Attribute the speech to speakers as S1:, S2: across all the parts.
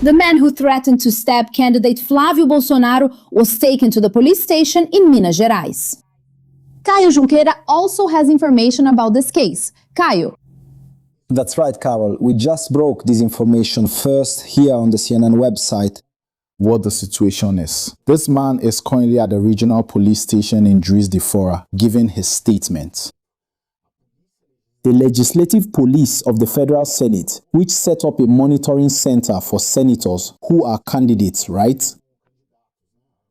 S1: The man who threatened to stab candidate Flávio Bolsonaro was taken to the police station in Minas Gerais. Caio Junqueira also has information about this case. Caio.
S2: That's right, Carol. We just broke this information first here on the CNN website. What the situation is. This man is currently at the regional police station in Juiz de Fora giving his statement. The Legislative Police of the Federal Senate, which set up a monitoring center for senators who are candidates, right?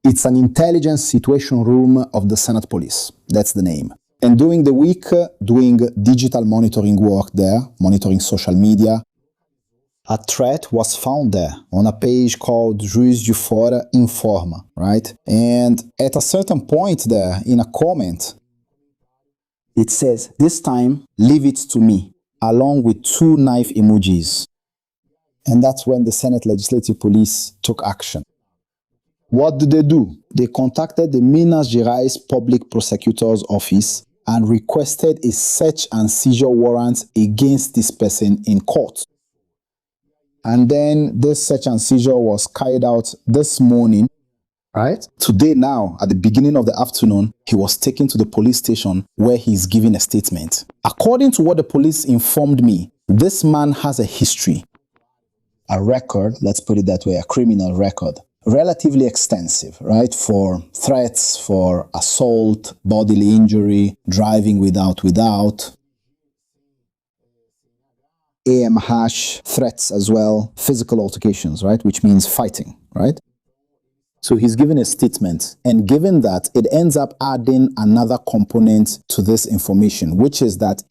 S2: It's an intelligence situation room of the Senate Police. That's the name. And during the week, doing digital monitoring work there, monitoring social media, a threat was found there on a page called Juiz de Fora Informa, right? And at a certain point there, in a comment, it says, "This time, leave it to me," along with 2 knife emojis. And that's when the Senate Legislative Police took action. What did they do? They contacted the Minas Gerais Public Prosecutor's Office and requested a search and seizure warrant against this person in court. And then this search and seizure was carried out this morning, right? Today now, at the beginning of the afternoon, he was taken to the police station where he's giving a statement. According to what the police informed me, this man has a history, a record, let's put it that way, a criminal record, relatively extensive, right? For threats, for assault, bodily injury, driving without, AMH threats as well, physical altercations, right? Which means fighting, right? So he's given a statement, and given that, it ends up adding another component to this information, which is that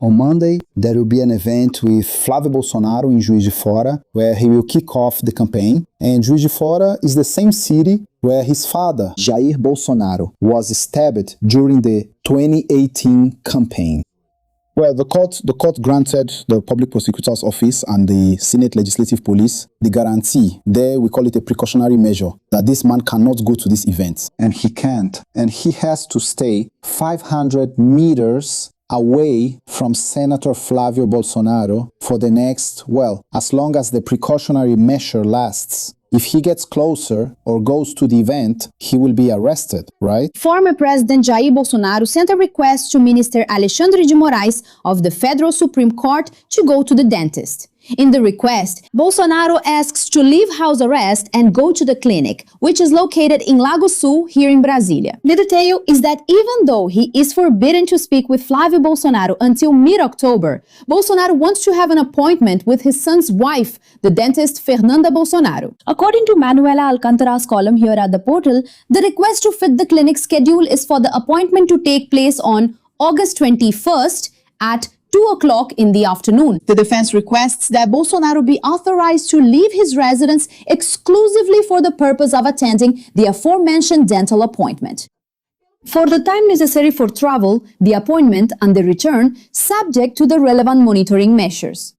S2: on Monday, there will be an event with Flávio Bolsonaro in Juiz de Fora, where he will kick off the campaign. And Juiz de Fora is the same city where his father, Jair Bolsonaro, was stabbed during the 2018 campaign. Well, the court granted the Public Prosecutor's Office and the Senate Legislative Police the guarantee, there we call it a precautionary measure, that this man cannot go to this event. And he can't. And he has to stay 500 meters away from Senator Flávio Bolsonaro for the next, well, as long as the precautionary measure lasts. If he gets closer or goes to the event, he will be arrested, right?
S1: Former President Jair Bolsonaro sent a request to Minister Alexandre de Moraes of the Federal Supreme Court to go to the dentist. In the request, Bolsonaro asks to leave house arrest and go to the clinic, which is located in Lago Sul, here in Brasília. The detail is that even though he is forbidden to speak with Flávio Bolsonaro until mid-October, Bolsonaro wants to have an appointment with his son's wife, the dentist Fernanda Bolsonaro. According to Manuela Alcantara's column here at the portal, the request to fit the clinic schedule is for the appointment to take place on August 21st at 2 o'clock in the afternoon. The defense requests that Bolsonaro be authorized to leave his residence exclusively for the purpose of attending the aforementioned dental appointment. For the time necessary for travel, the appointment and the return subject to the relevant monitoring measures.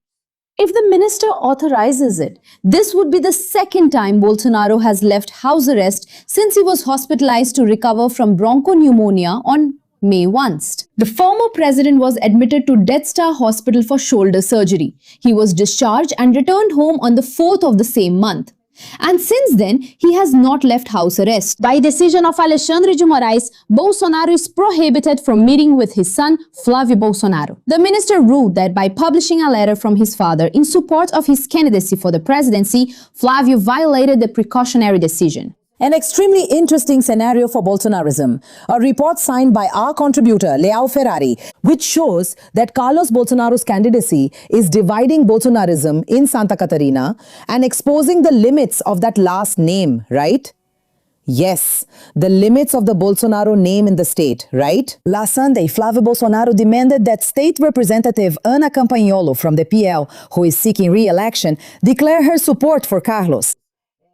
S1: If the minister authorizes it, this would be the second time Bolsonaro has left house arrest since he was hospitalized to recover from bronchopneumonia on May 1st. The former president was admitted to Death Star Hospital for shoulder surgery. He was discharged and returned home on the 4th of the same month. And since then, he has not left house arrest. By decision of Alexandre de Moraes, Bolsonaro is prohibited from meeting with his son, Flávio Bolsonaro. The minister ruled that by publishing a letter from his father in support of his candidacy for the presidency, Flávio violated the precautionary decision.
S3: An extremely interesting scenario for Bolsonarism. A report signed by our contributor, Leao Ferrari, which shows that Carlos Bolsonaro's candidacy is dividing Bolsonarism in Santa Catarina and exposing the limits of that last name, right? Yes, the limits of the Bolsonaro name in the state, right? Last Sunday, Flávio Bolsonaro demanded that State Representative Ana Campagnolo from the PL, who is seeking re-election, declare her support for Carlos.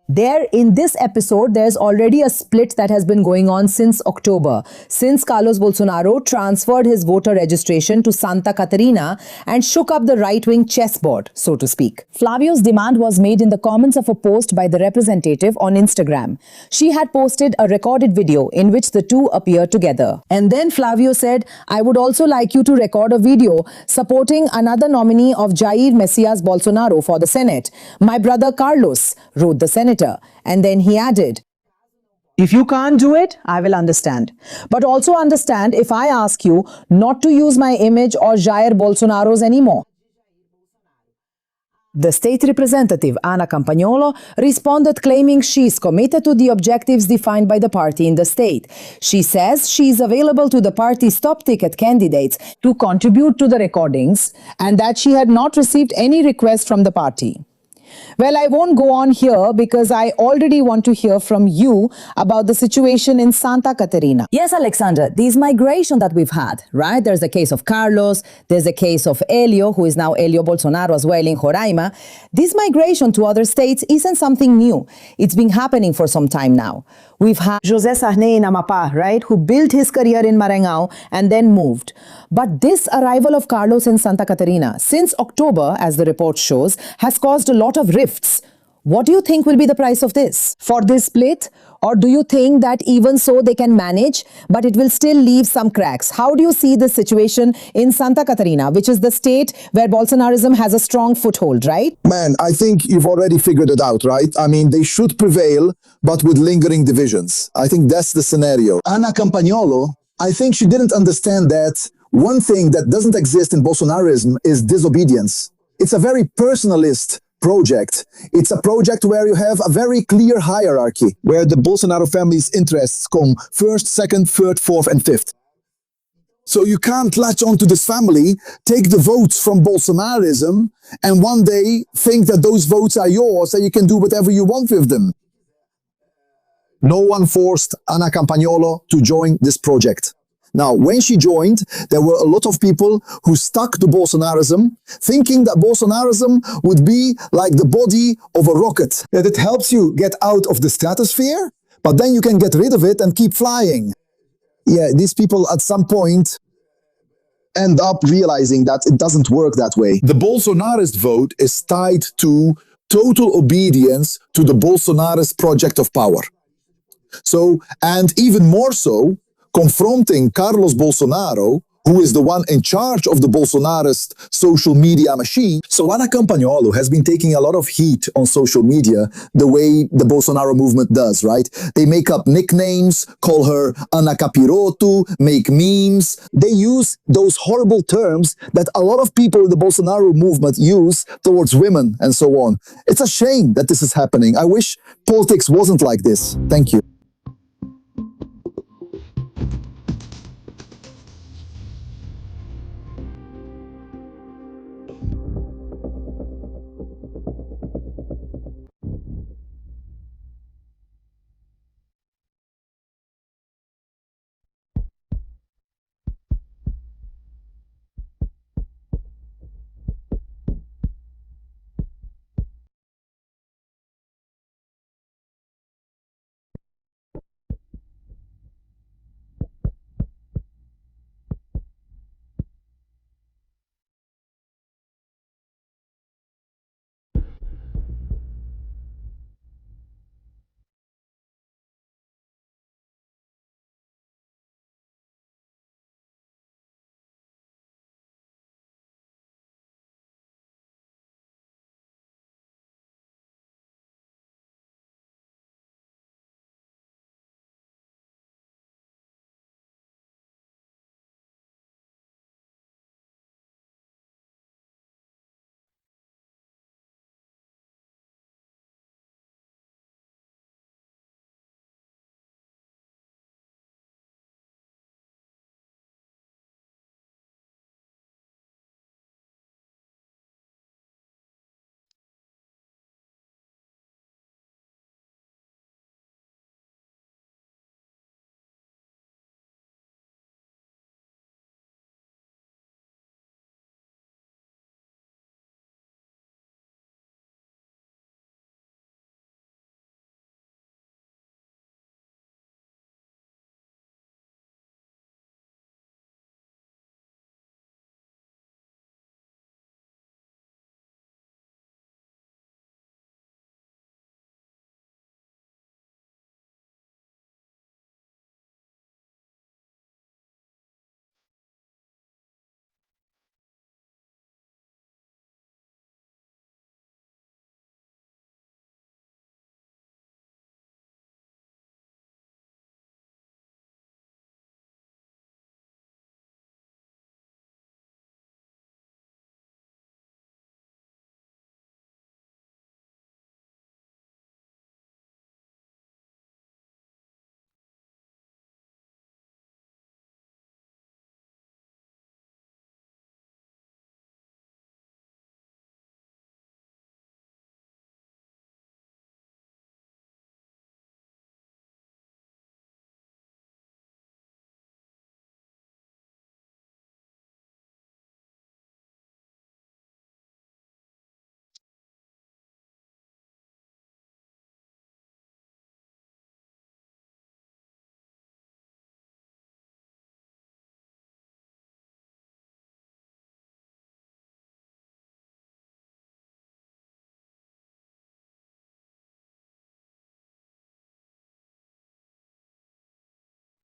S3: There, in this episode, there's already a split that has been going on since October, since Carlos Bolsonaro transferred his voter registration to Santa Catarina and shook up the right-wing chessboard, so to speak. Flavio's demand was made in the comments of a post by the representative on Instagram. She had posted a recorded video in which the two appear together. And then Flavio said, "I would also like you to record a video supporting another nominee of Jair Messias Bolsonaro for the Senate, my brother Carlos," wrote the senator. And then he added, "If you can't do it, I will understand. But also understand if I ask you not to use my image or Jair Bolsonaro's anymore." The state representative, Ana Campagnolo, responded claiming she is committed to the objectives defined by the party in the state. She says she is available to the party's top-ticket candidates to contribute to the recordings and that she had not received any request from the party. Well, I won't go on here because I already want to hear from you about the situation in Santa Catarina. Yes, Alexander, this migration that we've had, right? There's a case of Carlos, there's a case of Helio, who is now Helio Bolsonaro as well in Roraima. This migration to other states isn't something new. It's been happening for some time now. We've had José Sarney in Amapá, right, who built his career in Maranhão and then moved. But this arrival of Carlos in Santa Catarina, since October, as the report shows, has caused a lot of rifts. What do you think will be the price of this? For this split? Or do you think that even so they can manage, but it will still leave some cracks? How do you see this situation in Santa Catarina, which is the state where Bolsonarism has a strong foothold, right?
S4: Man, I think you've already figured it out, right? I mean, they should prevail, but with lingering divisions. I think that's the scenario. Ana Campagnolo, I think she didn't understand that one thing that doesn't exist in Bolsonarism is disobedience. It's a very personalist project. It's a project where you have a very clear hierarchy, where the Bolsonaro family's interests come first, second, third, fourth, and fifth. So you can't latch onto this family, take the votes from Bolsonarism, and one day think that those votes are yours and you can do whatever you want with them. No one forced Ana Campagnolo to join this project. Now, when she joined, there were a lot of people who stuck to Bolsonarism, thinking that Bolsonarism would be like the body of a rocket, that it helps you get out of the stratosphere, but then you can get rid of it and keep flying. Yeah, these people at some point end up realizing that it doesn't work that way. The Bolsonarist vote is tied to total obedience to the Bolsonarist project of power. So, and even more so, confronting Carlos Bolsonaro, who is the one in charge of the Bolsonarist social media machine. So Ana Campagnolo has been taking a lot of heat on social media the way the Bolsonaro movement does, right? They make up nicknames, call her Ana Capiroto, make memes. They use those horrible terms that a lot of people in the Bolsonaro movement use towards women and so on. It's a shame that this is happening. I wish politics wasn't like this. Thank you.